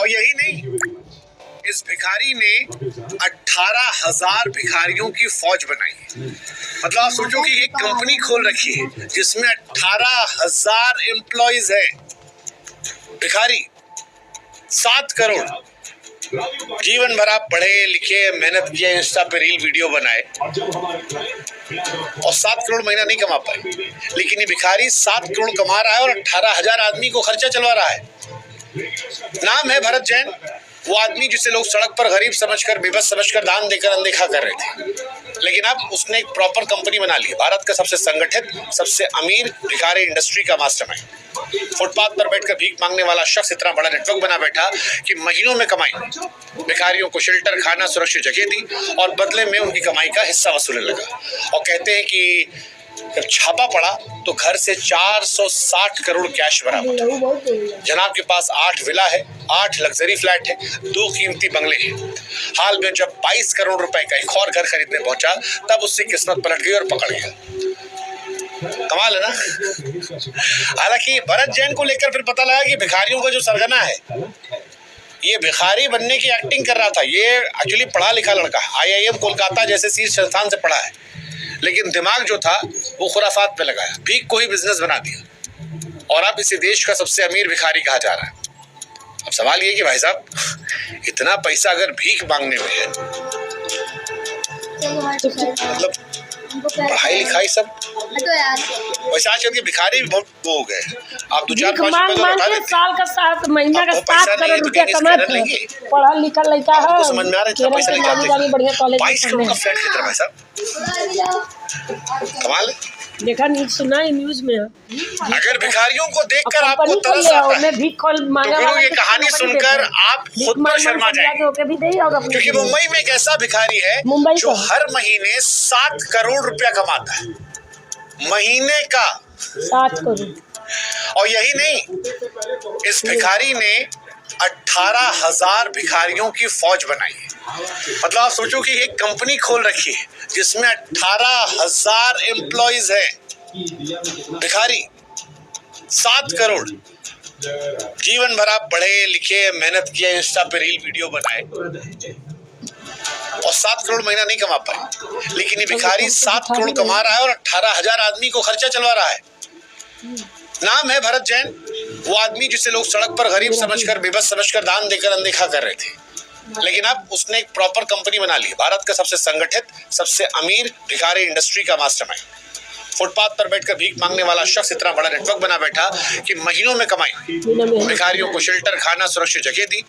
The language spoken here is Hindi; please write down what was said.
और यही नहीं, इस भिखारी ने 18,000 भिखारियों की फौज बनाई है। मतलब आप सोचो कि एक कंपनी खोल रखी है जिसमें 18,000 एम्प्लॉइज हैं। भिखारी 7 करोड़। जीवन भर आप पढ़े लिखे मेहनत किए, इंस्टा पे रील वीडियो बनाए और 7 करोड़ महीना नहीं कमा पाए, लेकिन ये भिखारी 7 करोड़ कमा रहा है और 18,000 आदमी को खर्चा चलवा रहा है। नाम है भरत जैन, वो आदमी जिसे लोग सड़क पर गरीब समझकर, बेबस समझकर दान देकर अनदेखा कर रहे थे, लेकिन अब उसने एक प्रॉपर कंपनी बना ली। भारत का सबसे संगठित, सबसे अमीर भिखारी इंडस्ट्री का मास्टरमाइंड। फुटपाथ पर बैठकर भीख मांगने वाला शख्स इतना बड़ा नेटवर्क बना बैठा कि महीनों में कमाई, भिखारियों को शेल्टर, खाना, सुरक्षित जगह दी और बदले में उनकी कमाई का हिस्सा वसूलने लगा। और कहते हैं कि जब छापा पड़ा तो घर से 460 करोड़ कैश बरामद। जनाब के पास 8 विला है, 8 लग्जरी फ्लैट है, 2 कीमती बंगले हैं। हाल में जब 22 करोड़ रुपए का एक और घर खरीदने पहुंचा तब उसकी किस्मत पलट गई और पकड़ गया। कमाल है ना। हालांकि भरत जैन को लेकर फिर पता लगा कि भिखारियों का जो सरगना है, ये भिखारी बनने की एक्टिंग कर रहा था। ये एक्चुअली पढ़ा लिखा लड़का, IIM कोलकाता जैसे शीर्ष संस्थान से पढ़ा है, लेकिन दिमाग जो था वो खुराफात पे लगाया, भीख को ही बिजनेस बना दिया और अब इसे देश का सबसे अमीर भिखारी कहा जा रहा है। अब सवाल ये कि भाई साहब, इतना पैसा अगर भीख मांगने में है, मतलब पढ़ाई लिखाई सब, वैसे आजकल के भिखारी भी बहुत वो हो गए। आप 2-4-5 रुपए साल का 7 महीना का 7 करोड़ रुपया कमाते हैं। पढ़ा लिखा लड़का है, समझ में आ रहा है, पैसा निकालते बढ़िया कॉलेज 22 करोड़ का फ्लैट कितना भाई साहब, कमाल। देखा न्यूज, सुना है न्यूज में। अगर भिखारियों को देखकर आपको तरस आता है तो ये कहानी सुनकर आप खुद पर शर्मा जाएंगे, क्योंकि मुंबई में एक ऐसा भिखारी है जो हर महीने 7 करोड़ रुपया कमाता है, महीने का 7 करोड़। और यही नहीं, इस भिखारी ने 18,000 भिखारियों की फौज बनाई है। मतलब आप सोचो कि एक कंपनी खोल रखी है जिसमें 18,000 एम्प्लॉइज हैं। भिखारी 7 करोड़। जीवन भर आप पढ़े लिखे मेहनत किए, इंस्टा पे रील वीडियो बनाए और 7 करोड़ महीना नहीं कमा पाए, लेकिन ये भिखारी 7 करोड़ कमा रहा है और 18,000 आदमी को खर्चा चलवा रहा है। नाम है भरत जैन, वो आदमी जिसे लोग सड़क पर गरीब समझकर, बेबस समझकर दान देकर अनदेखा कर रहे थे, लेकिन अब उसने एक प्रॉपर कंपनी बना ली। भारत का सबसे संगठित, सबसे अमीर भिखारी इंडस्ट्री का मास्टरमाइंड। फुटपाथ पर बैठकर भीख मांगने वाला शख्स इतना बड़ा नेटवर्क बना बैठा कि महीनों में कमाई, भिखारियों को शेल्टर, खाना, सुरक्षित जगह दी